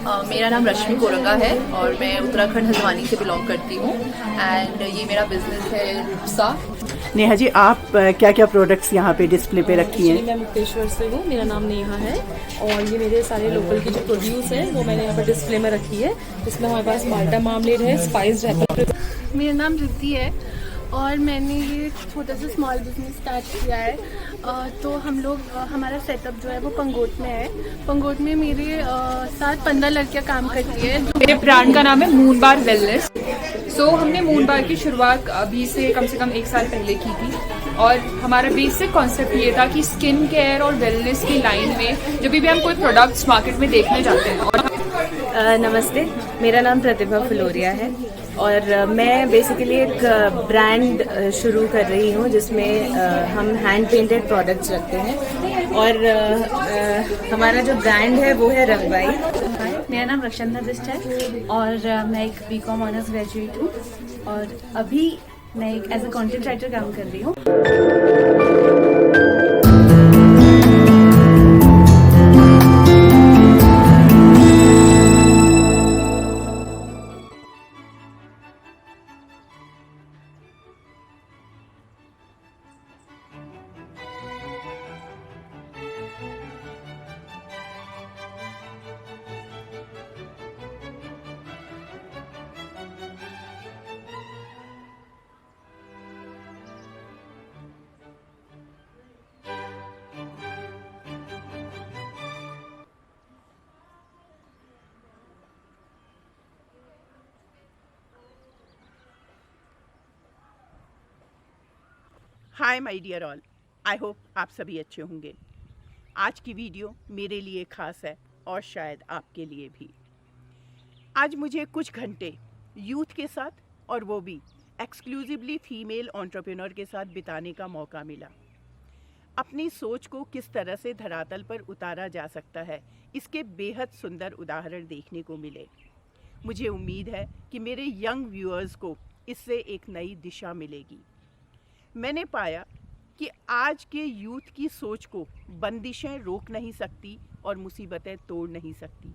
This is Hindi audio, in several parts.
मेरा नाम रश्मि कोरंगा है और मैं उत्तराखंड हल्द्वानी से बिलोंग करती हूँ एंड ये मेरा बिजनेस है रूपसा। नेहा जी, आप क्या क्या प्रोडक्ट्स यहाँ पे डिस्प्ले पे रखी हैं? मैं मुक्तेश्वर से हूँ, मेरा नाम नेहा है और ये मेरे सारे लोकल के जो प्रोड्यूस हैं वो मैंने यहाँ पर डिस्प्ले में रखी है। इसमें हमारे पास माल्टा मामलेट है, स्पाइस रैपर। मेरा नाम रिद्धि है और मैंने ये छोटा सा स्मॉल बिजनेस स्टार्ट किया है। तो हम लोग हमारा सेटअप जो है वो पंगोट में है। पंगोट में मेरे साथ 15 लड़कियां काम करती है। मेरे ब्रांड का नाम है मून बार वेलनेस। हमने मून बार की शुरुआत अभी से कम 1 साल पहले की थी और हमारा बेसिक कॉन्सेप्ट ये था कि स्किन केयर और वेलनेस की लाइन में जब भी हम कोई प्रोडक्ट्स मार्केट में देखने जाते हैं और नमस्ते, मेरा नाम प्रतिभा फलोरिया है और मैं बेसिकली एक ब्रांड शुरू कर रही हूँ जिसमें हम हैंड पेंटेड प्रोडक्ट्स रखते हैं और हमारा जो ब्रांड है वो है रंगबाई। मेरा नाम रक्षंदा बिस्ट है और मैं एक बीकॉम ऑनर्स ग्रेजुएट हूँ और अभी मैं एक एज अ कंटेंट राइटर काम कर रही हूँ। Hi my dear all, I hope आप सभी अच्छे होंगे। आज की वीडियो मेरे लिए खास है और शायद आपके लिए भी। आज मुझे कुछ घंटे यूथ के साथ और वो भी एक्सक्लूसिवली फीमेल एंटरप्रेन्योर के साथ बिताने का मौका मिला। अपनी सोच को किस तरह से धरातल पर उतारा जा सकता है, इसके बेहद सुंदर उदाहरण देखने को मिले। मुझे उम्मीद है कि मेरे यंग व्यूअर्स को इससे एक नई दिशा मिलेगी। मैंने पाया कि आज के यूथ की सोच को बंदिशें रोक नहीं सकती और मुसीबतें तोड़ नहीं सकती।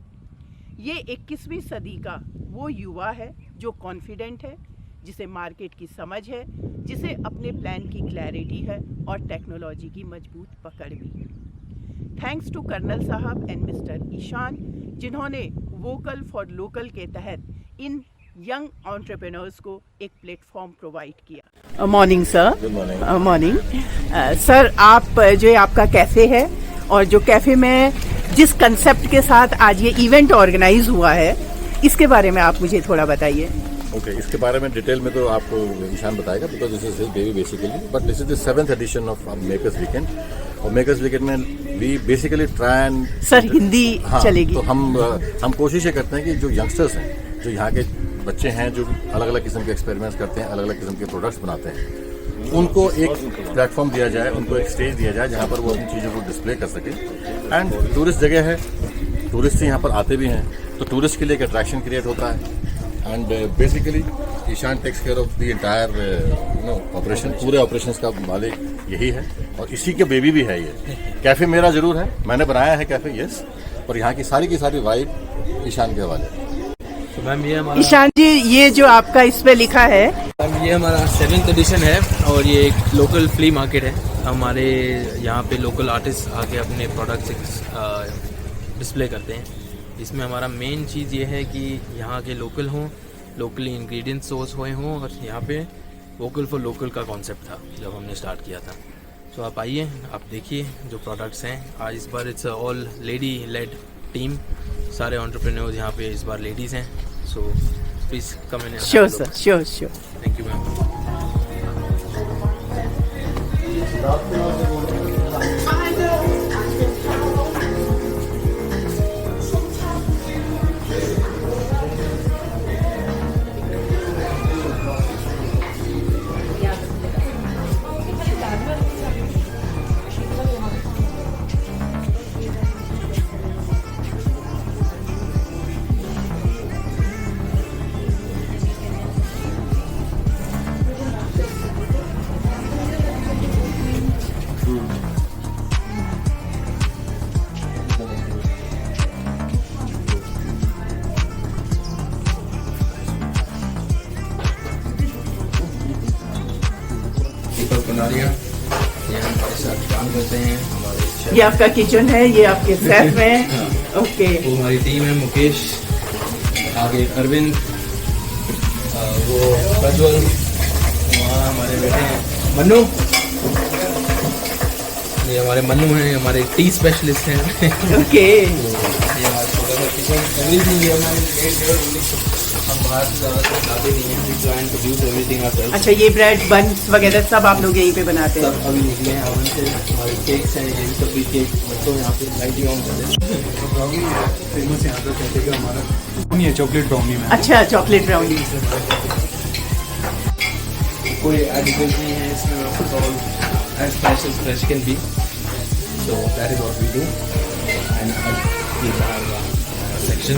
ये 21वीं सदी का वो युवा है जो कॉन्फिडेंट है, जिसे मार्केट की समझ है, जिसे अपने प्लान की क्लैरिटी है और टेक्नोलॉजी की मजबूत पकड़ भी। थैंक्स टू कर्नल साहब एंड मिस्टर ईशान, जिन्होंने वोकल फॉर लोकल के तहत इन यंग एंटरप्रेन्योर्स को एक प्लेटफॉर्म प्रोवाइड किया। Morning sir. Good morning. Morning sir, आप जो आपका कैफ़े है और जो कैफ़े में जिस कंसेप्ट के साथ आज ये इवेंट ऑर्गेनाइज हुआ है, इसके बारे में आप मुझे थोड़ा बताइए। ओके, इसके बारे में डिटेल में तो आपको ईशान बताएगा, because this is his baby basically, but this is the 7th edition of makers weekend. और मेकर्स वीकेंड में we basically try and sir Hindi चलेगी। तो हम कोशिश ये करते हैं कि जो यंगस्टर्स हैं, जो यहाँ के बच्चे हैं, जो अलग अलग किस्म के एक्सपेरिमेंट्स करते हैं, अलग अलग किस्म के प्रोडक्ट्स बनाते हैं, उनको एक प्लेटफॉर्म दिया जाए, उनको एक स्टेज दिया जाए जहाँ पर वो अपनी चीज़ों को डिस्प्ले कर सके। एंड टूरिस्ट जगह है, टूरिस्ट यहाँ पर आते भी हैं, तो टूरिस्ट के लिए एक अट्रैक्शन क्रिएट होता है। And basically Ishaan takes care of the entire operation, पूरे ऑपरेशंस का मालिक यही है और इसी के बेबी भी है ये। कैफ़े मेरा ज़रूर है, मैंने बनाया है कैफ़े, यस, पर यहाँ की सारी वाइब ईशान के हवाले। मैम ये हमारा ईशान जी, ये जो आपका इस पे लिखा है, मैम ये हमारा 7th एडिशन है और ये एक लोकल फ्ली मार्केट है। हमारे यहाँ पे लोकल आर्टिस्ट आके अपने प्रोडक्ट्स डिस्प्ले करते हैं। इसमें हमारा मेन चीज़ ये है कि यहाँ के लोकल हों, लोकली इंग्रेडिएंट सोर्स हुए हों और यहाँ पे वोकल फॉर लोकल का कॉन्सेप्ट था जब हमने स्टार्ट किया था। तो आप आइए, आप देखिए जो प्रोडक्ट्स हैं। आज इस बार it's all lady led team, सारे एंटरप्रेन्योर्स यहाँ पे इस बार लेडीज़ हैं। So please come in and sure sir, sure. Thank you, ma'am. करते हैं हमारे ये आपका किचन है, ये आपके शेफ हैं। ओके, वो हमारी टीम है, मुकेश, आगे अरविंद, वो प्रज्वल, वहाँ हमारे बेटे हैं मन्नू, ये हमारे मन्नू हैं, हमारे टी स्पेशलिस्ट हैं। ओके, ये हमारा छोटा सा किचन, एवरीथिंग ये हमारे हम बाहर से ज़्यादा खाते नहीं हैं, we try and produce everything ourselves. अच्छा, ये ब्रेड बन्स वगैरह सब आप लोग यहीं पे बनाते हैं? सब अभी निकले हैं ओवन से, हमारे केक्स हैं, ये सब भी केक तो यहाँ पे लाइटिंग ऑन कर दें। ब्राउनी फेमस यहाँ पर कहते हैं हमारा ब्राउनी है, चॉकलेट ब्राउनी में। अच्छा, चॉकलेट ब्राउनी। कोई एडिटिव नहीं है इसमें, all as fresh can be, so that is what we do and section.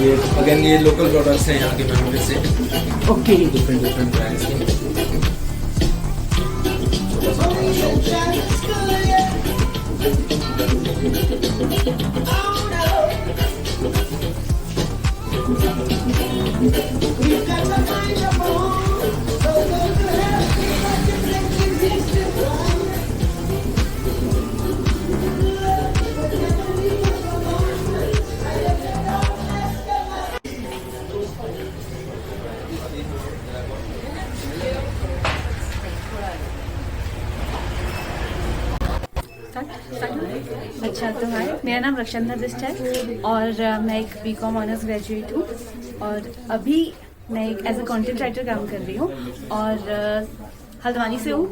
ये अगेन ये लोकल प्रोडक्ट्स हैं यहाँ के मेमोरी से। ओके, डिफरेंट ब्रांड्स के। अच्छा, तो हाय, मेरा नाम रक्षंदा बिस्ट है और मैं एक बीकॉम ऑनर्स ग्रेजुएट हूँ और अभी मैं एक एज अ कंटेंट राइटर काम कर रही हूँ और हल्द्वानी से हूँ।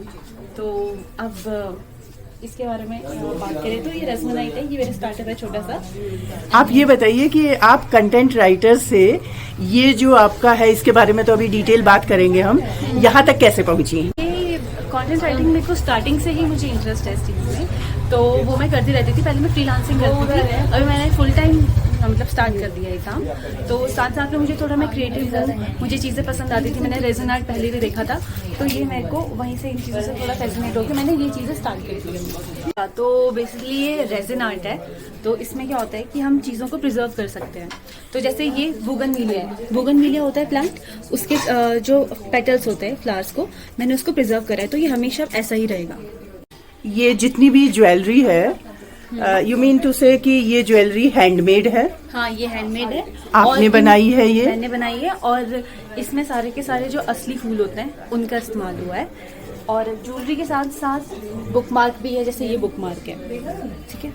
तो अब इसके बारे में बात करें तो ये रसमलाइट है, ये मेरा स्टार्टअप है छोटा सा। आप ये बताइए कि आप कंटेंट राइटर से ये जो आपका है इसके बारे में तो अभी डिटेल बात करेंगे हम, यहाँ तक कैसे पहुँची? कंटेंट राइटिंग में को स्टार्टिंग से ही मुझे इंटरेस्ट है इस चीज़ में, तो वो मैं करती रहती थी। पहले मैं फ्रीलांसिंग करती थी, अभी मैंने फुल टाइम मतलब स्टार्ट कर दिया ये काम। तो साथ साथ में मुझे थोड़ा मैं क्रिएटिव हूँ, मुझे चीज़ें पसंद आती थी। मैंने रेजन आर्ट पहले भी देखा था, तो ये मेरे को वहीं से इन चीज़ों से थोड़ा फैसिनेट होकर मैंने ये चीज़ें स्टार्ट कर दी। तो बेसिकली ये रेजन आर्ट है, तो इसमें क्या होता है कि हम चीज़ों को प्रिजर्व कर सकते हैं। तो जैसे ये बोगनविलिया है, बोगनविलिया होता है प्लांट, उसके जो पेटल्स होते हैं फ्लावर्स को मैंने उसको प्रिजर्व करा है, तो ये हमेशा ऐसा ही रहेगा। ये जितनी भी ज्वेलरी है, यू मीन टू से कि ये ज्वेलरी हैंडमेड है? हाँ, ये हैंडमेड है। आपने बनाई है? ये मैंने बनाई है और इसमें सारे के सारे जो असली फूल होते हैं उनका इस्तेमाल हुआ है और ज्वेलरी के साथ साथ बुकमार्क भी है, जैसे ये बुकमार्क है। ठीक है,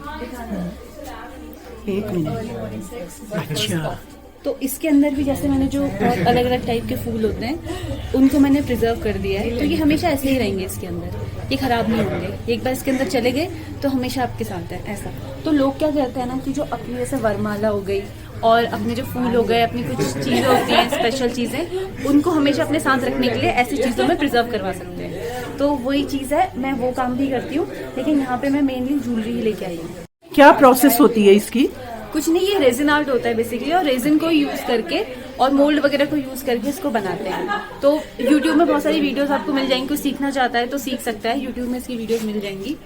एक मिनट। अच्छा, तो इसके अंदर भी जैसे मैंने जो बहुत अलग अलग टाइप के फूल होते हैं उनको मैंने प्रिजर्व कर दिया है, तो ये हमेशा ऐसे ही रहेंगे इसके अंदर, ये खराब नहीं होंगे। एक बार इसके अंदर चले गए तो हमेशा आपके साथ है ऐसा। तो लोग क्या करते हैं ना कि जो अपनी जैसे वरमाला हो गई और अपने जो फूल हो गए, अपनी कुछ चीज़ें होती हैं स्पेशल चीज़ें, उनको हमेशा अपने साथ रखने के लिए ऐसी चीज़ों में प्रिजर्व करवा सकते हैं। तो वही चीज़ है, मैं वो काम भी करती हूँ, लेकिन यहाँ पे मैं मेनली ज्वेलरी ही लेके आई हूँ। क्या प्रोसेस होती है इसकी? कुछ नहीं, ये रेजिन आर्ट होता है बेसिकली, और रेजिन को यूज करके और मोल्ड वगैरह को यूज करके इसको बनाते हैं। तो यूट्यूब में बहुत सारी वीडियोस आपको मिल जाएंगी, कोई सीखना चाहता है तो सीख सकता है, यूट्यूब में इसकी वीडियोस मिल जाएंगी।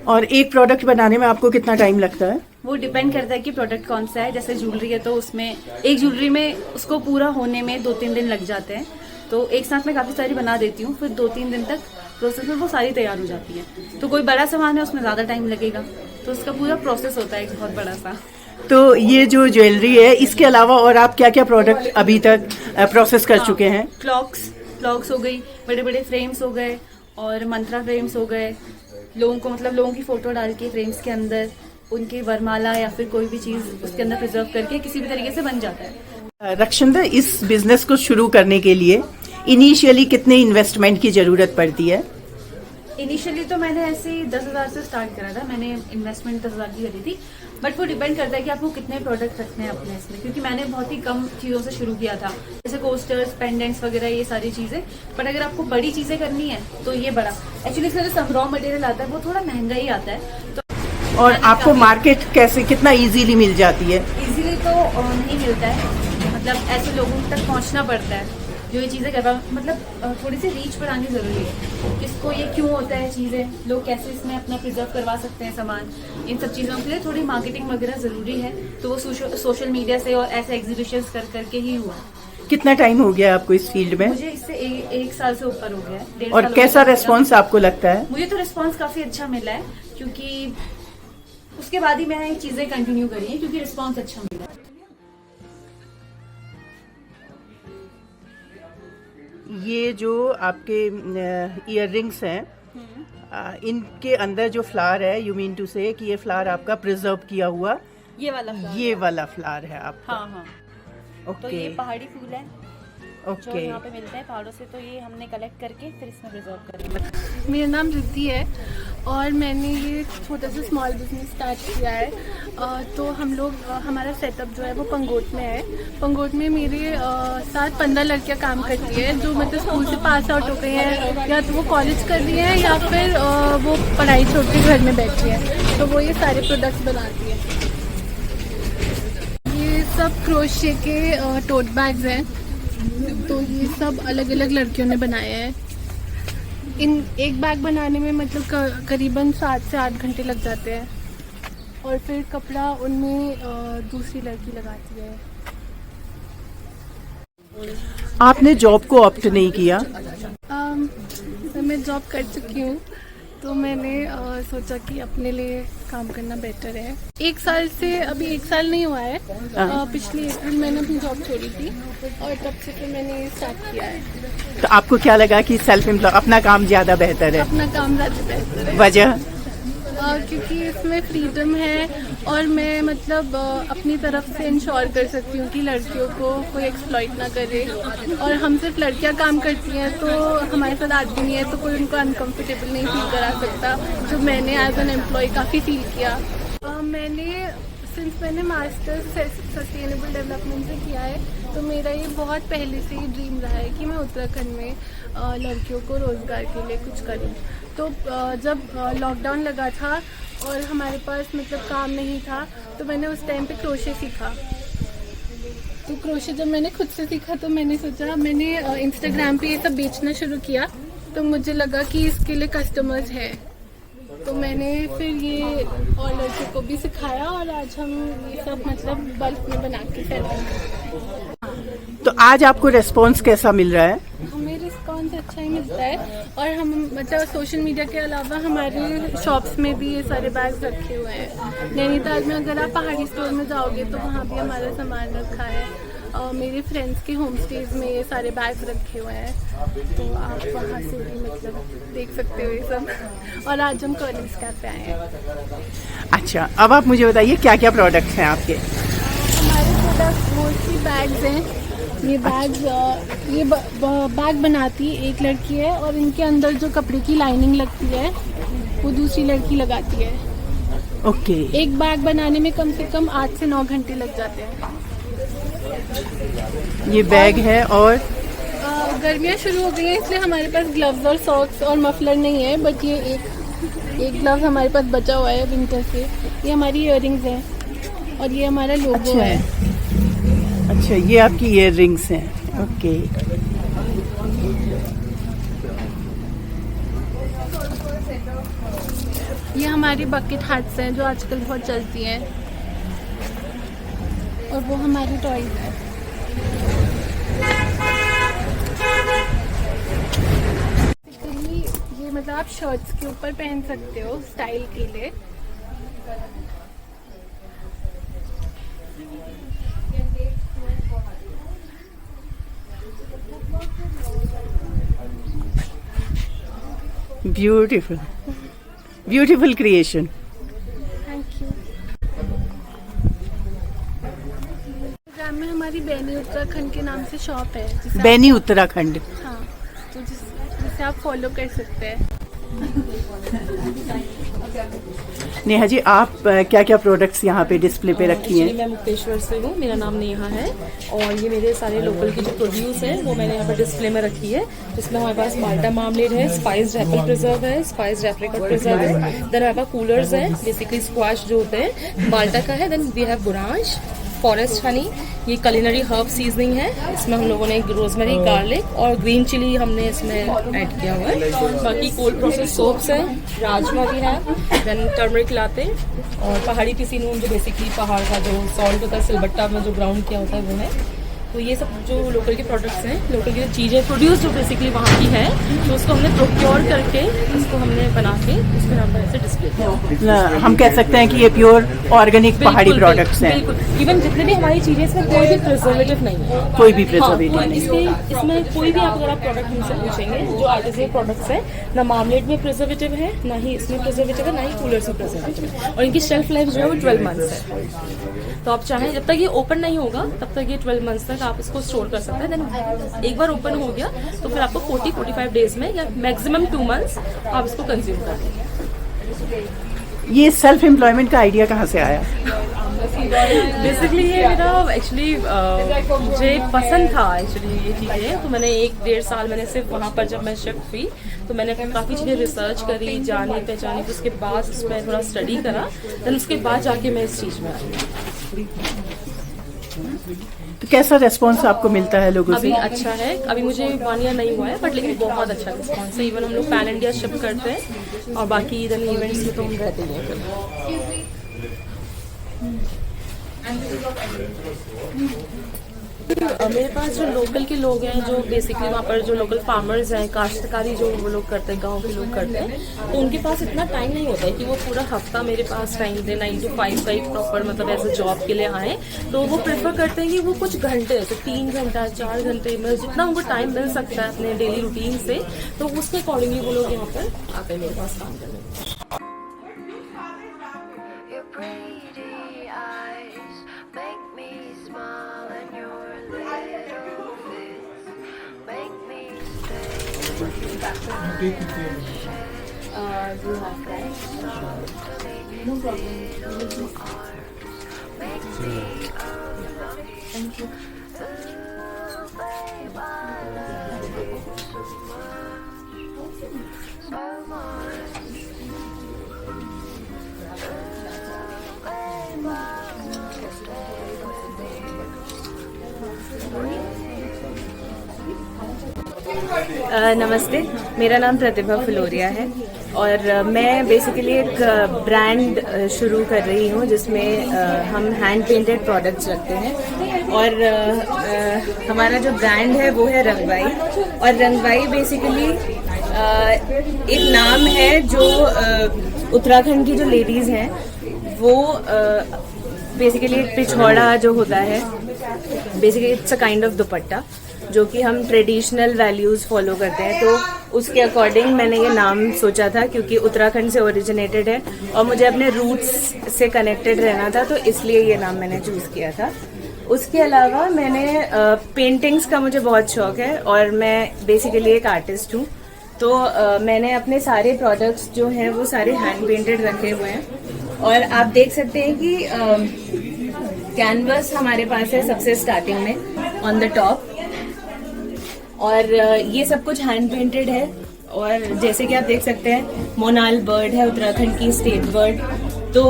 और एक प्रोडक्ट बनाने में आपको कितना टाइम लगता है? वो डिपेंड करता है कि प्रोडक्ट कौन सा है। जैसे ज्वेलरी है तो उसमें एक ज्वेलरी में उसको पूरा होने में 2-3 दिन लग जाते हैं, तो एक साथ मैं काफ़ी सारी बना देती हूँ, फिर 2-3 दिन तक प्रोसेस में वो सारी तैयार हो जाती है। तो कोई बड़ा सामान है उसमें ज़्यादा टाइम लगेगा, तो उसका पूरा प्रोसेस होता है एक बहुत बड़ा सा। तो ये जो ज्वेलरी है, इसके अलावा और आप क्या क्या प्रोडक्ट अभी तक प्रोसेस कर चुके हैं? क्लॉक्स हो गई, बड़े बड़े फ्रेम्स हो गए और मंत्रा फ्रेम्स हो गए। लोगों की फोटो डाल के फ्रेम्स के अंदर उनकी वरमाला या फिर कोई भी चीज़ उसके अंदर प्रिजर्व करके किसी भी तरीके से बन जाता है। रक्षंदा, इस बिजनेस को शुरू करने के लिए इनिशियली कितने इन्वेस्टमेंट की जरूरत पड़ती है? इनिशियली तो मैंने ऐसे ही 10,000 से स्टार्ट करा था, मैंने इन्वेस्टमेंट 10,000 की करी थी, बट वो डिपेंड करता है कि आपको कितने प्रोडक्ट रखने हैं अपने इसमें, क्योंकि मैंने बहुत ही कम चीज़ों से शुरू किया था, जैसे कोस्टर्स, पेंडेंट्स वगैरह, ये सारी चीज़ें। बट अगर आपको बड़ी चीज़ें करनी है तो ये बड़ा, एक्चुअली इसका जो रॉ मटेरियल आता है वो थोड़ा महंगा ही आता है। तो और आपको मार्केट कैसे, कितना इजीली मिल जाती है? इजीली तो नहीं मिलता है, मतलब ऐसे लोगों तक पहुंचना पड़ता है, जो ये चीज़ें करवा मतलब थोड़ी सी रीच बढ़ानी ज़रूरी है। किसको ये क्यों होता है चीज़ें, लोग कैसे इसमें अपना प्रिजर्व करवा सकते हैं सामान, इन सब चीज़ों के लिए थोड़ी मार्केटिंग वगैरह ज़रूरी है। तो वो सोशल मीडिया से और ऐसे एग्जीबिशंस कर करके ही हुआ। कितना टाइम हो गया आपको इस फील्ड में? मुझे इससे एक साल से ऊपर हो गया है। 1.5 और साल हो कैसा गया। रेस्पॉन्स आपको लगता है? मुझे तो रिस्पॉन्स काफ़ी अच्छा मिला है, क्योंकि उसके बाद ही मैंने ये चीज़ें कंटिन्यू करी हैं, क्योंकि रिस्पॉन्स अच्छा मिला है। ये जो आपके ईयर रिंग्स हैं, इनके अंदर जो फ्लावर है, यू मीन टू से कि ये फ्लावर आपका प्रिजर्व किया हुआ ये वाला फ्लावर, ये वाला फ्लावर है आपका? हाँ हाँ। तो ओके ये पहाड़ी फूल है जो ओके। यहाँ पे मिलते हैं पहाड़ों से, तो ये हमने कलेक्ट करके फिर इसमें प्रिजर्व करेंगे। मेरा नाम रिद्धि है और मैंने ये छोटा सा स्मॉल बिजनेस स्टार्ट किया है। तो हम लोग हमारा सेटअप जो है वो पंगोट में है। पंगोट में मेरे साथ 15 लड़कियाँ काम करती है, जो मतलब स्कूल से पास आउट हो गई हैं, या तो वो कॉलेज कर रही हैं या फिर वो पढ़ाई छोड़ के घर में बैठी है। तो वो ये सारे प्रोडक्ट्स बनाती है। ये सब क्रोशे के टोट बैग्स हैं। तो ये सब अलग अलग लड़कियों ने बनाए हैं। इन एक बैग बनाने में मतलब करीबन 7 से 8 घंटे लग जाते हैं, और फिर कपड़ा उनमें दूसरी लड़की लगाती है। आपने जॉब को ऑप्ट नहीं किया? मैं जॉब कर चुकी हूँ, तो मैंने सोचा कि अपने लिए काम करना बेटर है। 1 साल से, अभी 1 साल नहीं हुआ है, पिछले अप्रैल मैंने अपनी जॉब छोड़ी थी और तब से फिर मैंने ये स्टार्ट किया है। तो आपको क्या लगा कि सेल्फ एम्प्लॉय अपना काम ज़्यादा बेहतर है? अपना काम ज़्यादा बेहतर है। वजह? क्योंकि इसमें फ्रीडम है और मैं मतलब अपनी तरफ से इंश्योर कर सकती हूँ कि लड़कियों को कोई एक्सप्लॉइट ना करे। और हम सिर्फ लड़कियाँ काम करती हैं, तो हमारे साथ आदमी नहीं है, तो कोई उनको अनकंफर्टेबल नहीं फील करा सकता, जो मैंने एज एन एम्प्लॉय काफ़ी फील किया। मैंने मास्टर्स सस्टेनेबल डेवलपमेंट से किया है, तो मेरा ये बहुत पहले से ही ड्रीम रहा है कि मैं उत्तराखंड में लड़कियों को रोज़गार के लिए कुछ करूँ। तो जब लॉकडाउन लगा था और हमारे पास मतलब काम नहीं था, तो मैंने उस टाइम पे क्रोशे सीखा। तो क्रोशे जब मैंने खुद से सीखा, तो मैंने सोचा, मैंने इंस्टाग्राम पे ये सब बेचना शुरू किया। तो मुझे लगा कि इसके लिए कस्टमर्स है, तो मैंने फिर ये और लड़कों को भी सिखाया और आज हम ये सब मतलब बल्क में बना के सेल करते हैं। तो आज आपको रिस्पॉन्स कैसा मिल रहा है? हमें रिस्पॉन्स अच्छा ही मिलता है, और हम मतलब सोशल मीडिया के अलावा हमारे शॉप्स में भी ये सारे बैग्स रखे हुए हैं। नैनीताल में अगर आप पहाड़ी स्टोर में जाओगे तो वहाँ भी हमारा सामान रखा है। मेरे फ्रेंड्स के होम स्टेज में ये सारे बैग्स रखे हुए हैं, तो आप वहाँ से भी मतलब देख सकते हो ये सब। और आज हम कॉलेज कैफे आए हैं। अच्छा, अब आप मुझे बताइए क्या क्या प्रोडक्ट्स हैं आपके? हमारे प्रोडक्ट मोस्टली बैग्स हैं। ये बैग्स ये बैग बनाती एक लड़की है, और इनके अंदर जो कपड़े की लाइनिंग लगती है वो दूसरी लड़की लगाती है। ओके। एक बैग बनाने में कम से कम 8 से 9 घंटे लग जाते हैं। ये बैग है, और गर्मियाँ शुरू हो गई हैं, इसलिए हमारे पास ग्लव्स और सॉक्स और मफलर नहीं है, बट ये एक ग्लव हमारे पास बचा हुआ है विंटर से। ये हमारी इयररिंग्स हैं और ये हमारा लोगो है। अच्छा, ये आपकी ईयर रिंग्स हैं। ओके। ये हमारी बकेट हैट्स हैं जो आजकल बहुत चलती हैं, और वो हमारी टॉयज है। ये मतलब आप शर्ट्स के ऊपर पहन सकते हो स्टाइल के लिए। Beautiful, beautiful creation. Thank you. Instagram में हमारी बैनी उत्तराखंड के नाम से शॉप है, जिसे बैनी उत्तराखंड। हाँ, तो जिसे आप फॉलो कर सकते हैं। नेहा जी, आप क्या क्या प्रोडक्ट्स यहाँ पे डिस्प्ले पे रखी हैं? मैं मुक्तेश्वर से हूँ, मेरा नाम नेहा है, और ये मेरे सारे लोकल की जो प्रोड्यूस है वो मैंने यहाँ पर डिस्प्ले में रखी है। इसमें हमारे पास माल्टा मार्मलेड है, स्पाइस्ड एप्पल प्रिजर्व है, स्पाइस्ड एप्रिकॉट प्रिजर्व है, देन हमारे पास कूलर्स हैं, बेसिकली स्क्वाश जो होते हैं माल्टा का है, देन वी हैव बुरांश, फॉरेस्ट हनी, ये कुलिनरी हर्ब सीजनिंग है। इसमें हम लोगों ने रोजमेरी, गार्लिक और ग्रीन चिली हमने इसमें ऐड किया हुआ है। बाकी कोल्ड प्रोसेस सोप्स हैं, राजमा भी है, देन टर्मरिक लाते और पहाड़ी पिसी नून जो बेसिकली पहाड़ का जो सॉल्ट होता है सिलबट्टा में जो ग्राउंड किया होता है वो है। तो ये सब जो लोकल के प्रोडक्ट्स हैं, लोकल की जो चीज़ें प्रोड्यूस जो बेसिकली वहाँ की है, तो उसको हमने प्रोक्योर करके उसको हमने बना के उसको यहाँ पर ऐसे डिस्प्ले किया। हम कह सकते हैं कि ये प्योर ऑर्गेनिक पहाड़ी प्रोडक्ट्स हैं। बिल्कुल, इवन जितने भी हमारी चीज़ें इसमें कोई भी प्रिजर्वेटिव नहीं है, कोई भी प्रिजर्वेटिव नहीं है। इसमें कोई भी आप अगर आप प्रोडक्ट हमसे पूछेंगे जो आर्टिजियन प्रोडक्ट्स हैं, ना मार्मलेट में प्रिजर्वेटिव है, ना ही इसमें प्रिजर्वेटिव है, ना ही कूलर्स में प्रिजर्वेटिव है, और इनकी शेल्फ लाइफ जो है वो 12 मंथ्स है। तो आप चाहें जब तक ये ओपन नहीं होगा तब तक ये 12 मंथ्स तक आप इसको स्टोर कर सकते हैं। देन एक बार ओपन हो गया तो फिर आपको 40-45 डेज में या मैक्सिमम 2 मंथ्स आप इसको कंज्यूम कर लेंगे। ये सेल्फ एम्प्लॉयमेंट का आइडिया कहाँ से आया? बेसिकली ये मेरा एक्चुअली मुझे पसंद था एक्चुअली ये चीज़ें, तो मैंने 1-1.5 साल मैंने सिर्फ वहाँ पर जब मैं शिफ्ट हुई तो मैंने काफ़ी चीज़ें रिसर्च करी, जानी पहचानी, फिर उसके बाद उस पर थोड़ा स्टडी करा, देन उसके बाद जाके मैं इस चीज़ में आई। तो कैसा रेस्पॉन्स आपको मिलता है लोगों अभी से? अच्छा है, अभी मुझे 1 ईयर नहीं हुआ है बट लेकिन बहुत अच्छा रिस्पॉन्स है। इवन हम लोग पैन इंडिया शिप करते हैं और बाकी इधर इवेंट्स में तो हम रहते ही हैं। मेरे पास जो लोकल के लोग हैं, जो बेसिकली वहाँ पर जो लोकल फार्मर्स हैं, काश्तकारी जो वो लोग करते हैं, गांव के लोग करते हैं, तो उनके पास इतना टाइम नहीं होता है कि वो पूरा हफ्ता मेरे पास टाइम दे 9 to 5 का एक प्रॉपर मतलब एज अ जॉब के लिए आए। तो वो प्रेफर करते हैं कि वो कुछ घंटे, तो 3 घंटा 4 घंटे में जितना उनको टाइम मिल सकता है अपने डेली रूटीन से, तो उसके अकॉर्डिंगली वो लोग यहाँ पर आते हैं मेरे पास काम करने। No problem. Thank you. नमस्ते, मेरा नाम प्रतिभा फलोरिया है और मैं बेसिकली एक ब्रांड शुरू कर रही हूँ जिसमें हम हैंड पेंटेड प्रोडक्ट्स रखते हैं। और हमारा जो ब्रांड है वो है रंगवाई, और रंगवाई बेसिकली एक नाम है जो उत्तराखंड की जो लेडीज़ हैं वो बेसिकली एक पिछौड़ा जो होता है, basically it's a kind of दुपट्टा जो कि हम ट्रेडिशनल वैल्यूज़ फॉलो करते हैं। तो उसके अकॉर्डिंग मैंने ये नाम सोचा था क्योंकि उत्तराखंड से ओरिजिनेटेड है और मुझे अपने रूट्स से कनेक्टेड रहना था, तो इसलिए ये नाम मैंने चूज़ किया था। उसके अलावा मैंने पेंटिंग्स का मुझे बहुत शौक है और मैं बेसिकली एक आर्टिस्ट हूँ, तो मैंने अपने सारे प्रोडक्ट्स जो हैं वो सारे हैंड पेंटेड रखे हुए हैं। और आप देख सकते हैं कि कैनवस हमारे पास है सबसे स्टार्टिंग में ऑन द टॉप, और ये सब कुछ हैंड पेंटेड है। और जैसे कि आप देख सकते हैं मोनाल बर्ड है उत्तराखंड की स्टेट बर्ड। तो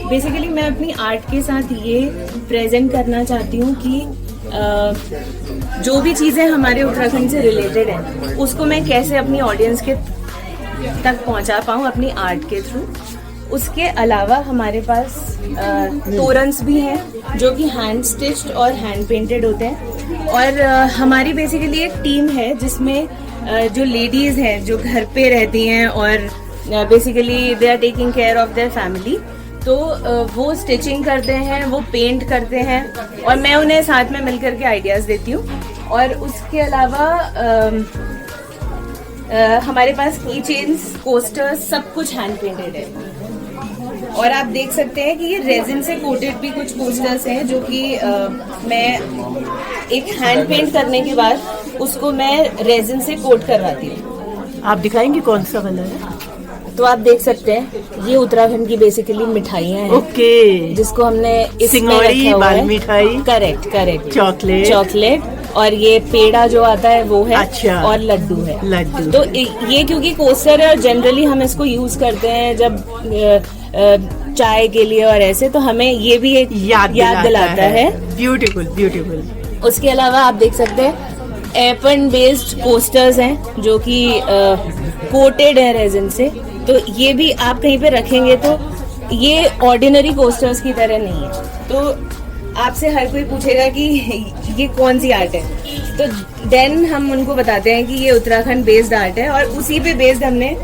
बेसिकली मैं अपनी आर्ट के साथ ये प्रेजेंट करना चाहती हूँ कि जो भी चीज़ें हमारे उत्तराखंड से रिलेटेड हैं उसको मैं कैसे अपनी ऑडियंस के तक पहुँचा पाऊँ अपनी आर्ट के थ्रू। उसके अलावा हमारे पास तोरन्स भी हैं जो कि हैंड स्टिच्ड और हैंड पेंटेड होते हैं। और हमारी बेसिकली एक टीम है जिसमें जो लेडीज़ हैं जो घर पे रहती हैं और basically they are taking care of their family, तो वो स्टिचिंग करते हैं, वो पेंट करते हैं और मैं उन्हें साथ में मिलकर के आइडियाज़ देती हूँ। और उसके अलावा हमारे पास की चेन्स, कोस्टर्स, सब कुछ हैंड पेंटेड है। और आप देख सकते हैं कि ये रेजिन से कोटेड भी कुछ कोस्टर्स हैं जो कि मैं एक हैंड पेंट करने के बाद उसको मैं रेजिन से कोट करवाती हूँ। आप दिखाएंगे कौन सा वाला है? तो आप देख सकते हैं ये उत्तराखंड की बेसिकली मिठाइयाँ हैं। ओके, जिसको हमने सिंगौड़ी, बाल मिठाई, करेक्ट, चॉकलेट, और ये पेड़ा जो आता है वो है। अच्छा। और लड्डू है। लड्डू। तो ये क्योंकि कोस्टर है और जनरली हम इसको यूज करते हैं जब चाय के लिए और ऐसे, तो हमें ये भी एक याद दिलाता है। Beautiful beautiful. उसके अलावा आप देख सकते हैं एपन बेस्ड कोस्टर्स हैं जो कि कोटेड है रेजिन से, तो ये भी आप कहीं पे रखेंगे तो ये ऑर्डिनरी कोस्टर्स की तरह नहीं है। तो आपसे हर कोई पूछेगा कि ये कौन सी आर्ट है, तो देन हम उनको बताते हैं कि ये उत्तराखंड बेस्ड आर्ट है और उसी पे बेस्ड हमने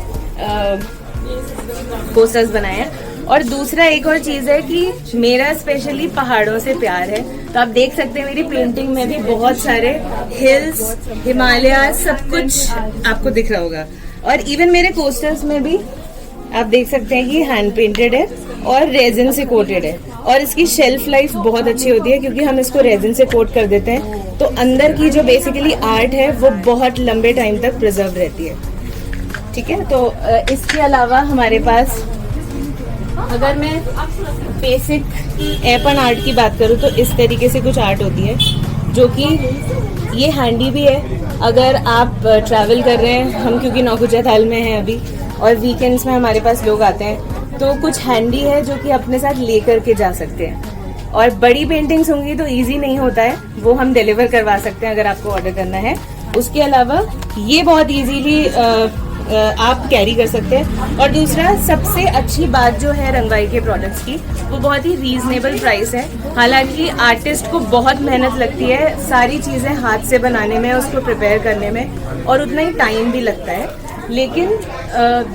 कोस्टर्स बनाए हैं। और दूसरा एक और चीज है कि मेरा स्पेशली पहाड़ों से प्यार है, तो आप देख सकते हैं मेरी पेंटिंग में भी बहुत सारे हिल्स, हिमालय, सब कुछ आपको दिख रहा होगा। और इवन मेरे कोस्टर्स में भी आप देख सकते हैं कि हैंड पेंटेड है और रेजिन से कोटेड है, और इसकी शेल्फ लाइफ बहुत अच्छी होती है क्योंकि हम इसको रेजिन से कोट कर देते हैं, तो अंदर की जो बेसिकली आर्ट है वो बहुत लंबे टाइम तक प्रिजर्व रहती है। ठीक है, तो इसके अलावा हमारे पास अगर मैं बेसिक एपन आर्ट की बात करूँ तो इस तरीके से कुछ आर्ट होती है जो कि ये हैंडी भी है। अगर आप ट्रैवल कर रहे हैं, हम क्योंकि नौकुचिया ताल में हैं अभी और वीकेंड्स में हमारे पास लोग आते हैं, तो कुछ हैंडी है जो कि अपने साथ लेकर के जा सकते हैं। और बड़ी पेंटिंग्स होंगी तो इजी नहीं होता है, वो हम डिलीवर करवा सकते हैं अगर आपको ऑर्डर करना है। उसके अलावा ये बहुत इजीली आप कैरी कर सकते हैं। और दूसरा सबसे अच्छी बात जो है रंगवाई के प्रोडक्ट्स की, वो बहुत ही रीजनेबल प्राइस है। हालांकि आर्टिस्ट को बहुत मेहनत लगती है सारी चीज़ें हाथ से बनाने में, उसको प्रिपेयर करने में, और उतना ही टाइम भी लगता है, लेकिन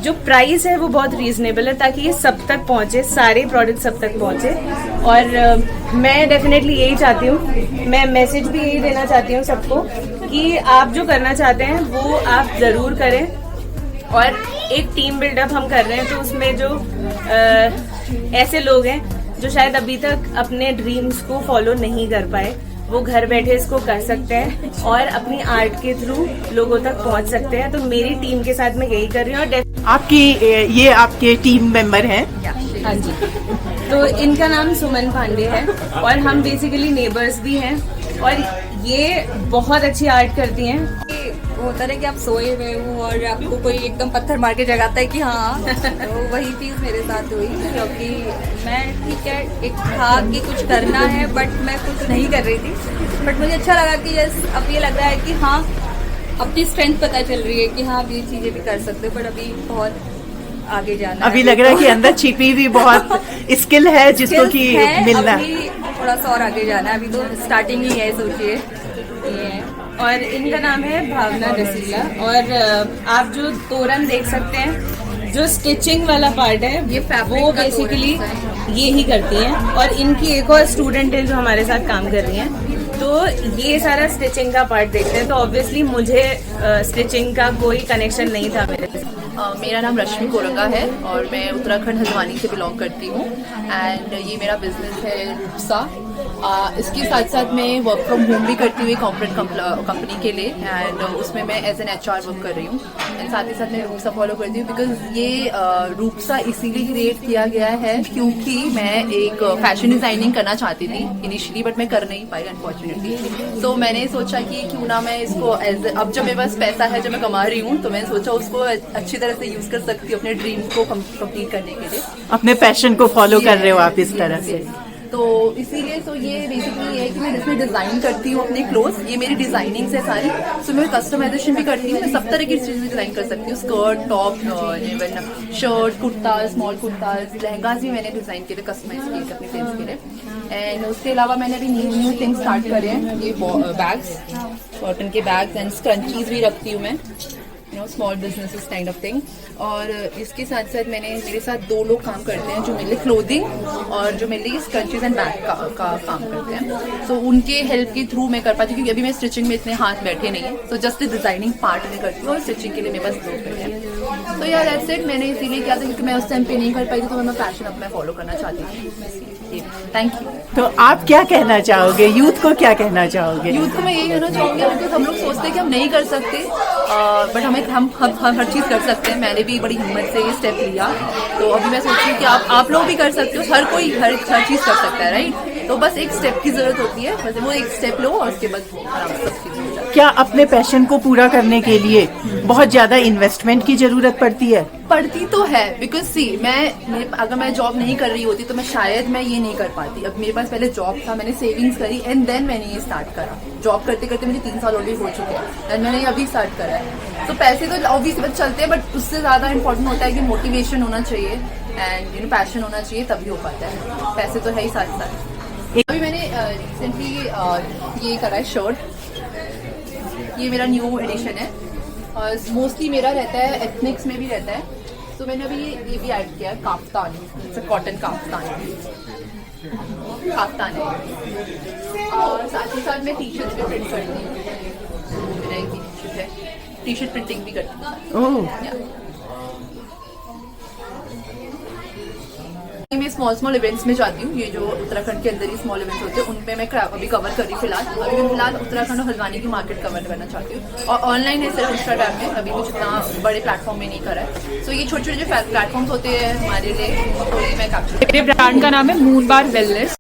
जो प्राइस है वो बहुत रीजनेबल है ताकि ये सब तक पहुँचे, सारे प्रोडक्ट सब तक पहुँचे। और मैं डेफिनेटली यही चाहती हूँ, मैं मैसेज भी यही देना चाहती हूँ सबको कि आप जो करना चाहते हैं वो आप ज़रूर करें। और एक टीम बिल्डअप हम कर रहे हैं, तो उसमें जो ऐसे लोग हैं जो शायद अभी तक अपने ड्रीम्स को फॉलो नहीं कर पाए, वो घर बैठे इसको कर सकते हैं और अपनी आर्ट के थ्रू लोगों तक पहुंच सकते हैं। तो मेरी टीम के साथ मैं यही कर रही हूँ। और ये आपके टीम मेंबर हैं? हाँ जी, तो इनका नाम सुमन पांडे है और हम बेसिकली नेबर्स भी हैं, और ये बहुत अच्छी आर्ट करती हैं। होता है कि आप सोए हुए हो और आपको कोई एकदम पत्थर मार के जगाता है कि हाँ, तो वही चीज़ मेरे साथ हुई, क्योंकि मैं ठीक है एक था कि कुछ करना है बट मैं कुछ नहीं कर रही थी, बट मुझे अच्छा लगा कि जैसे अब ये लग रहा है कि हाँ अपनी स्ट्रेंथ पता चल रही है कि हाँ आप ये चीज़ें भी कर सकते हो, बट अभी बहुत आगे जाना अभी लग रहा है कि अंदर छिपी हुई बहुत स्किल है जिसको कि मिलना है। थोड़ा सा और आगे जाना है, अभी तो स्टार्टिंग ही है, सोचिए ये है। और इनका नाम है भावना रसीला। और आप जो तोरण देख सकते हैं, जो स्टिचिंग वाला पार्ट है ये वो बेसिकली ये ही करती हैं। और इनकी एक और स्टूडेंट है जो हमारे साथ काम कर रही हैं, तो ये सारा स्टिचिंग का पार्ट देखते हैं। तो ऑब्वियसली मुझे स्टिचिंग का कोई कनेक्शन नहीं था मेरे साथ। मेरा नाम रश्मि कोरंगा है और मैं उत्तराखंड हल्द्वानी से बिलोंग करती हूँ, एंड ये मेरा बिजनेस है रूपसा। इसके साथ साथ मैं वर्क फ्रॉम होम भी करती हूँ एक कॉर्पोरेट कंपनी के लिए, एंड उसमें मैं एज एन HR वर्क कर रही हूँ, एंड साथ ही साथ मैं रूपसा फॉलो करती हूँ। बिकॉज ये रूपसा इसीलिए क्रिएट किया गया है क्योंकि मैं एक फैशन डिजाइनिंग करना चाहती थी इनिशियली, बट मैं कर नहीं पाई अनफॉर्चुनेटली। तो मैंने सोचा कि क्यों ना मैं इसको अब जब मेरे पास पैसा है, जब मैं कमा रही हूँ, तो मैंने सोचा उसको अच्छी तरह से यूज कर सकती हूँ अपने ड्रीम को कंप्लीट करने के लिए। अपने पैशन को फॉलो कर रहे हो आप इस तरह से, तो इसीलिए तो ये बेसिकली है कि मैं इसमें डिज़ाइन करती हूँ अपने क्लोथ्स। ये मेरी डिज़ाइनिंग्स है सारी, सो मैं कस्टमाइजेशन भी करती हूँ। मैं सब तरह की चीज़ें डिज़ाइन कर सकती हूँ, skirt, top, even shirt, kurta, small kurta, lehengas भी मैंने डिज़ाइन किए थे, कस्टमाइज किए थे अपने फ्रेंड्स के लिए। एंड उसके अलावा मैंने अभी न्यू थिंग्स स्टार्ट करे हैं, ये बैग्स, कॉटन के बैग्स एंड स्क्रंचीज भी रखती हूँ मैं, small businesses kind of thing. और इसके साथ साथ मेरे साथ 2 लोग काम करते हैं जो मेरे लिए क्लोथिंग और जो मेरे लिए स्क्रंचीज एंड बैग का काम करते हैं। सो उनके हेल्प के थ्रू मैं कर पाती हूँ क्योंकि अभी मैं स्टिचिंग में इतने हाथ बैठे नहीं है, तो जस्ट डिजाइनिंग पार्ट में करती हूँ और स्टिचिंग के लिए मेरे पास 2 बैठे हैं। तो यार दैट्स इट। मैंने इसीलिए किया था क्योंकि मैं उस टाइम पे नहीं कर पाई थी, तो मैं पैशन अपना फॉलो करना चाहती थी। Thank you. तो आप क्या कहना चाहोगे, यूथ को क्या कहना चाहोगे? यूथ को मैं यही कहना चाहूँगी बिकॉज हम लोग सोचते हैं कि हम नहीं कर सकते, बट हम हर चीज़ कर सकते हैं। मैंने भी बड़ी हिम्मत से ये स्टेप लिया, तो अभी मैं सोच रही हूँ कि आप लोग भी कर सकते हो। हर कोई हर चीज़ कर सकता है, राइट? तो बस एक स्टेप की जरूरत होती है, बस वो एक स्टेप लो और उसके बाद आराम से सब चीज़ हो जाती है। क्या अपने पैशन को पूरा करने के लिए बहुत ज्यादा इन्वेस्टमेंट की जरूरत पड़ती है? पढ़ती तो है, बिकॉज सी अगर मैं जॉब नहीं कर रही होती तो मैं शायद ये नहीं कर पाती। अब मेरे पास पहले जॉब था, मैंने सेविंग्स करी एंड देन मैंने ये स्टार्ट करा। जॉब करते करते मुझे 3 साल ऑलरेडी हो चुके हैं एंड मैंने ये अभी स्टार्ट करा है। तो पैसे तो ऑब्वियसली बस चलते हैं, बट उससे ज्यादा इंपॉर्टेंट होता है कि मोटिवेशन होना चाहिए एंड पैशन होना चाहिए, तभी हो पाता है। पैसे तो है ही साथ साथ। अभी मैंने रिसेंटली ये करा है शर्ट, ये मेरा न्यू एडिशन है और मोस्टली मेरा रहता है एथनिक्स में भी रहता है। तो मैंने अभी ये भी ऐड किया है, काफ्तान, कॉटन काफ्तान है। और साथ ही साथ मैं टी शर्ट भी प्रिंट करती हूँ, मेरा एक टी शर्ट है, टी शर्ट प्रिंटिंग भी करती हूँ। मैं स्मॉल इवेंट्स में जाती हूँ, ये जो उत्तराखंड के अंदर ही स्मॉल इवेंट्स होते हैं उनपे मैं अभी कवर कर रही हूँ। अभी मैं फिलहाल उत्तराखंड और हल्द्वानी की मार्केट कवर करना चाहती हूँ और ऑनलाइन है सिर्फ इंस्टाग्राम में, अभी कुछ इतना बड़े प्लेटफॉर्म में नहीं करा है। सो ये छोटे छोटे जो प्लेटफॉर्म्स होते हैं हमारे लिए, तो ये मैं कैप्चर। मेरे ब्रांड का नाम है मून बार वेलनेस।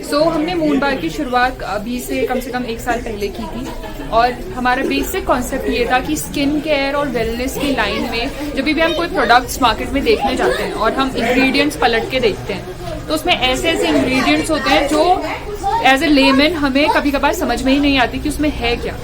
सो हमने मून बार की शुरुआत अभी से कम 1 साल पहले की थी और हमारा बेसिक कॉन्सेप्ट ये था कि स्किन केयर और वेलनेस की लाइन में जब भी हम कोई प्रोडक्ट्स मार्केट में देखने जाते हैं और हम इंग्रेडिएंट्स पलट के देखते हैं तो उसमें ऐसे इंग्रेडिएंट्स होते हैं जो एज ए लेमन हमें कभी कभार समझ में ही नहीं आती कि उसमें है क्या।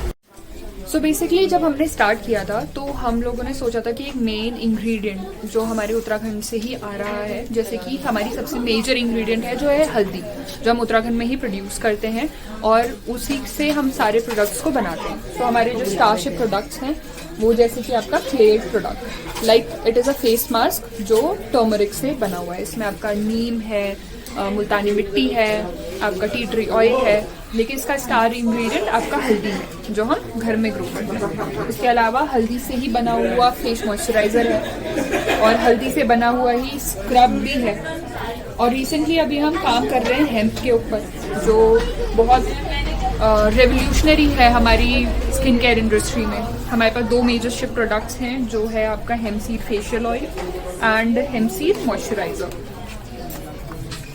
सो बेसिकली जब हमने स्टार्ट किया था तो हम लोगों ने सोचा था कि एक मेन इंग्रेडिएंट जो हमारे उत्तराखंड से ही आ रहा है, जैसे कि हमारी सबसे मेजर इंग्रेडिएंट है जो है हल्दी, जो हम उत्तराखंड में ही प्रोड्यूस करते हैं और उसी से हम सारे प्रोडक्ट्स को बनाते हैं। तो हमारे जो स्टारशिप प्रोडक्ट्स हैं वो जैसे कि आपका क्लेड product, like it is a face mask जो टर्मरिक से बना हुआ है। इसमें आपका नीम है, मुल्तानी मिट्टी है, आपका टी ट्री ऑयल है, लेकिन इसका स्टार इंग्रेडिएंट आपका हल्दी है जो हम घर में ग्रो करते हैं। इसके अलावा हल्दी से ही बना हुआ फेस मॉइस्चराइजर है और हल्दी से बना हुआ ही स्क्रब भी है। और रिसेंटली अभी हम काम कर रहे हैं हेम्प के ऊपर, जो बहुत रेवोल्यूशनरी है हमारी स्किन केयर इंडस्ट्री में। हमारे पास 2 मेजर शिप प्रोडक्ट्स हैं जो है आपका हेम्पसीड फेशियल ऑयल एंड हेम्पसीड मॉइस्चराइजर।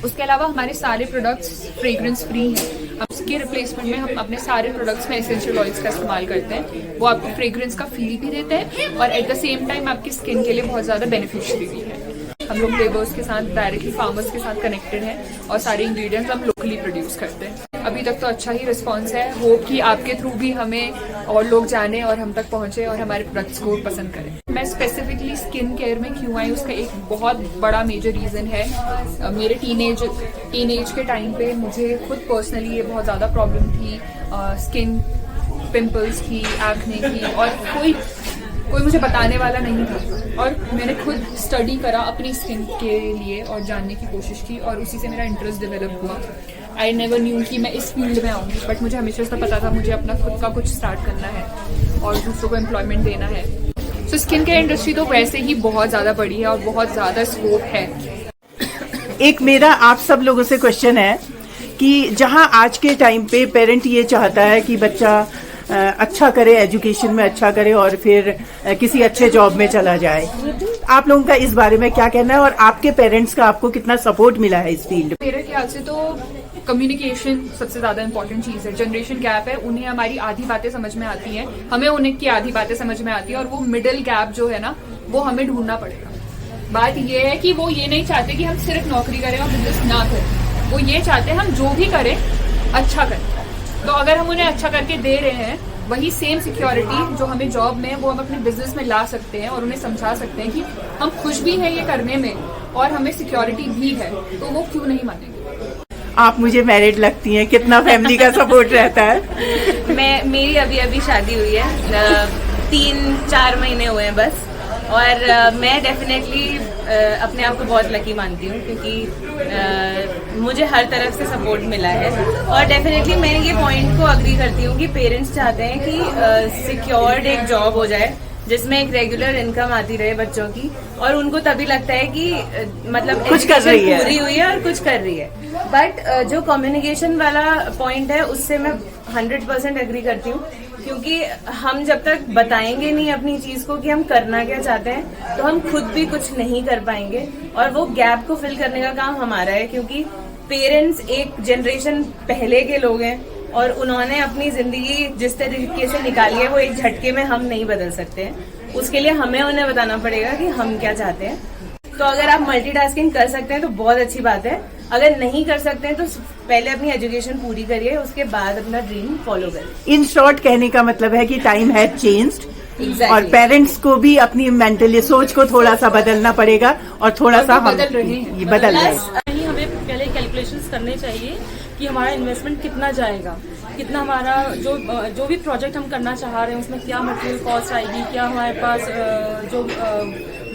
उसके अलावा हमारे सारे प्रोडक्ट्स फ्रेग्रेंस फ्री हैं। उसके रिप्लेसमेंट में हम अपने सारे प्रोडक्ट्स में एसेंशियल ऑयल्स का इस्तेमाल करते हैं। वो आपको फ्रेग्रेंस का फील भी देते हैं और एट द सेम टाइम आपकी स्किन के लिए बहुत ज़्यादा बेनिफिशियरी भी है। हम लोग लेबर्स के साथ डायरेक्टली फार्मर्स के साथ कनेक्टेड हैं और सारे इंग्रेडिएंट्स हम लोकली प्रोड्यूस करते हैं। अभी तक तो अच्छा ही रिस्पॉन्स है। होप कि आपके थ्रू भी हमें और लोग जाने और हम तक पहुंचे और हमारे प्रोडक्ट्स को पसंद करें। मैं स्पेसिफिकली स्किन केयर में क्यों आई, उसका एक बहुत बड़ा मेजर रीज़न है मेरे टीनेज के टाइम पे मुझे खुद पर्सनली ये बहुत ज़्यादा प्रॉब्लम थी, स्किन पिंपल्स की, एक्ने की, और कोई मुझे बताने वाला नहीं था और मैंने खुद स्टडी करा अपनी स्किन के लिए और जानने की कोशिश की और उसी से मेरा इंटरेस्ट डेवलप हुआ। आई नेवर न्यू कि मैं इस फील्ड में आऊँगी, बट मुझे हमेशा से पता था मुझे अपना खुद का कुछ स्टार्ट करना है और दूसरों को एम्प्लॉयमेंट देना है। सो स्किन केयर इंडस्ट्री तो वैसे ही बहुत ज़्यादा बड़ी है और बहुत ज़्यादा स्कोप है। एक मेरा आप सब लोगों से क्वेश्चन है कि जहां आज के टाइम पे पेरेंट ये चाहता है कि बच्चा अच्छा करे, एजुकेशन में अच्छा करे और फिर किसी अच्छे जॉब में चला जाए, आप लोगों का इस बारे में क्या कहना है और आपके पेरेंट्स का आपको कितना सपोर्ट मिला है इस फील्ड में? मेरे ख्याल से तो कम्युनिकेशन सबसे ज्यादा इंपॉर्टेंट चीज है। जनरेशन गैप है, उन्हें हमारी आधी बातें समझ में आती हैं, हमें उन्हें की आधी बातें समझ में आती है और वो मिडिल गैप जो है ना वो हमें ढूंढना पड़ेगा। बात ये है कि वो ये नहीं चाहते कि हम सिर्फ नौकरी करें और बिजनेस ना करें, वो ये चाहते हैं हम जो भी करें अच्छा करें। तो अगर हम उन्हें अच्छा करके दे रहे हैं, वही सेम सिक्योरिटी जो हमें जॉब में वो हम अपने बिजनेस में ला सकते हैं और उन्हें समझा सकते हैं कि हम खुश भी हैं ये करने में और हमें सिक्योरिटी भी है, तो वो क्यों नहीं मानेंगे। आप मुझे मैरिड लगती हैं, कितना फैमिली का सपोर्ट रहता है? मेरी अभी शादी हुई है, 3-4 महीने हुए हैं बस, और मैं डेफिनेटली अपने आप को बहुत लकी मानती हूँ क्योंकि मुझे हर तरफ से सपोर्ट मिला है। और डेफिनेटली मैं ये पॉइंट को अग्री करती हूँ कि पेरेंट्स चाहते हैं कि सिक्योर्ड एक जॉब हो जाए जिसमें एक रेगुलर इनकम आती रहे बच्चों की, और उनको तभी लगता है कि मतलब कुछ कर रही है, पूरी हुई है और कुछ कर रही है। बट जो कम्युनिकेशन वाला पॉइंट है उससे मैं 100% एग्री करती हूँ, क्योंकि हम जब तक बताएंगे नहीं अपनी चीज को कि हम करना क्या चाहते हैं तो हम खुद भी कुछ नहीं कर पाएंगे, और वो गैप को फिल करने का काम हमारा है। क्योंकि पेरेंट्स एक जनरेशन पहले के लोग हैं और उन्होंने अपनी जिंदगी जिस तरीके से निकाली है वो एक झटके में हम नहीं बदल सकते हैं। उसके लिए हमें उन्हें बताना पड़ेगा कि हम क्या चाहते हैं। तो अगर आप मल्टीटास्किंग कर सकते हैं तो बहुत अच्छी बात है, अगर नहीं कर सकते हैं तो पहले अपनी एजुकेशन पूरी करिए, उसके बाद अपना ड्रीम फॉलो करिए। इन शॉर्ट कहने का मतलब है कि टाइम हैज चेंज्ड Exactly. और पेरेंट्स को भी अपनी मेंटली सोच को थोड़ा सा बदलना पड़ेगा और थोड़ा सा हम बदल रहे हैं। हमें पहले कैलकुलेशंस करने चाहिए कि हमारा इन्वेस्टमेंट कितना जाएगा, कितना हमारा जो भी प्रोजेक्ट हम करना चाह रहे हैं उसमें क्या मटेरियल कॉस्ट आएगी, क्या हमारे पास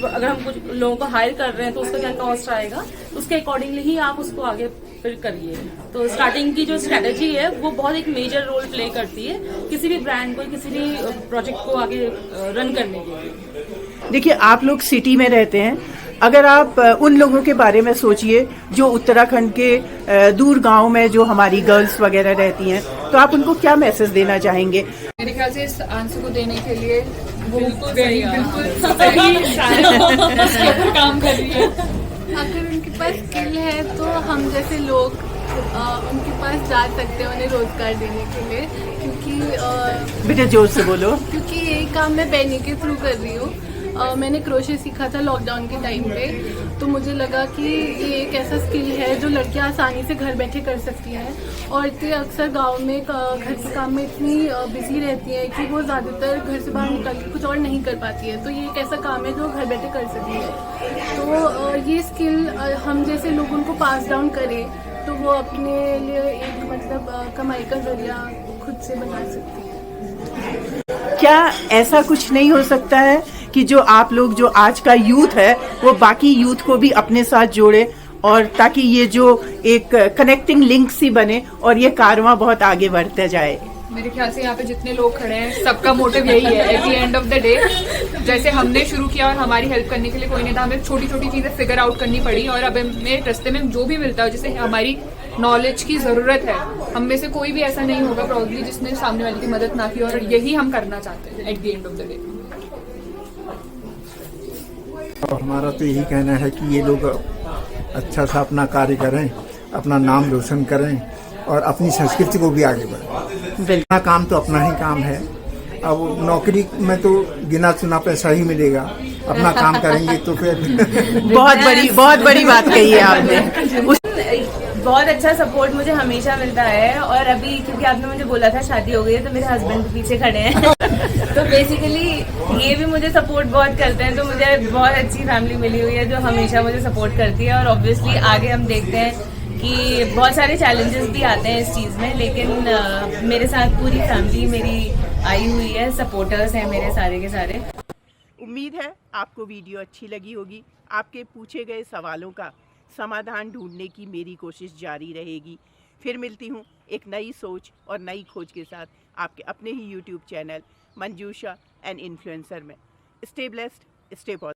अगर हम कुछ लोगों को हायर कर रहे हैं तो उसका क्या कॉस्ट आएगा, उसके अकॉर्डिंगली ही आप उसको आगे फिर करिए। तो स्टार्टिंग की जो स्ट्रेटेजी है वो बहुत एक मेजर रोल प्ले करती है किसी भी ब्रांड को, किसी भी प्रोजेक्ट को आगे रन करने के लिए। देखिए, आप लोग सिटी में रहते हैं, अगर आप उन लोगों के बारे में सोचिए जो उत्तराखंड के दूर गांव में जो हमारी गर्ल्स वगैरह रहती हैं, तो आप उनको क्या मैसेज देना चाहेंगे? मेरे ख्याल से इस आंसर को देने के लिए वो बिल्कुल काम कर रही है। अगर उनके पास स्किल है तो हम जैसे लोग उनके पास जा सकते हैं उन्हें रोजगार देने के लिए, क्योंकि बेटा जोर से बोलो। क्योंकि यही काम मैं बहनी के थ्रू कर रही हूँ। मैंने क्रोशे सीखा था लॉकडाउन के टाइम पे, तो मुझे लगा कि ये एक ऐसा स्किल है जो लड़कियां आसानी से घर बैठे कर सकती हैं। औरतें अक्सर गांव में घर के काम में इतनी बिजी रहती हैं कि वो ज़्यादातर घर से बाहर निकल के कुछ और नहीं कर पाती है, तो ये एक ऐसा काम है जो घर बैठे कर सकती है। तो ये स्किल हम जैसे लोग उनको पास डाउन करें तो वो अपने लिए एक मतलब कमाई का जरिया खुद से बना सकती है। क्या ऐसा कुछ नहीं हो सकता है कि जो आप लोग, जो आज का यूथ है, वो बाकी यूथ को भी अपने साथ जोड़े और ताकि ये जो एक कनेक्टिंग लिंक सी बने और ये कारवां बहुत आगे बढ़ते जाए? मेरे ख्याल से यहाँ पे जितने लोग खड़े हैं सबका मोटिव यही है। At the end of the day जैसे हमने शुरू किया और हमारी हेल्प करने के लिए कोई नहीं था, हमें छोटी छोटी चीजें फिगर आउट करनी पड़ी और अब हमें रास्ते में जो भी मिलता है जैसे हमारी नॉलेज की जरूरत है, हम में से कोई भी ऐसा नहीं होगा प्रॉब्ली जिसने सामने वाले की मदद ना की, और यही हम करना चाहते हैं at the end of the day. और हमारा तो यही कहना है कि ये लोग अच्छा सा अपना कार्य करें, अपना नाम रोशन करें और अपनी संस्कृति को भी आगे बढ़ाएं। अपना काम तो अपना ही काम है। अब नौकरी में तो गिना चुना पैसा ही मिलेगा, अपना काम करेंगे तो फिर बहुत बड़ी बात कही है आपने। बहुत अच्छा सपोर्ट मुझे हमेशा मिलता है और अभी क्योंकि आपने मुझे बोला था शादी हो गई है तो मेरे हस्बैंड भी पीछे खड़े हैं तो बेसिकली ये भी मुझे सपोर्ट बहुत करते हैं। तो मुझे बहुत अच्छी फैमिली मिली हुई है जो हमेशा मुझे सपोर्ट करती है और ऑब्वियसली आगे हम देखते हैं कि बहुत सारे चैलेंजेस भी आते हैं इस चीज़ में, लेकिन मेरे साथ पूरी फैमिली मेरी आई हुई है, सपोर्टर्स हैं मेरे सारे के सारे। उम्मीद है आपको वीडियो अच्छी लगी होगी। आपके पूछे गए सवालों का समाधान ढूंढने की मेरी कोशिश जारी रहेगी। फिर मिलती हूँ एक नई सोच और नई खोज के साथ आपके अपने ही YouTube channel Manjusha and influencer में। Stay blessed, stay positive.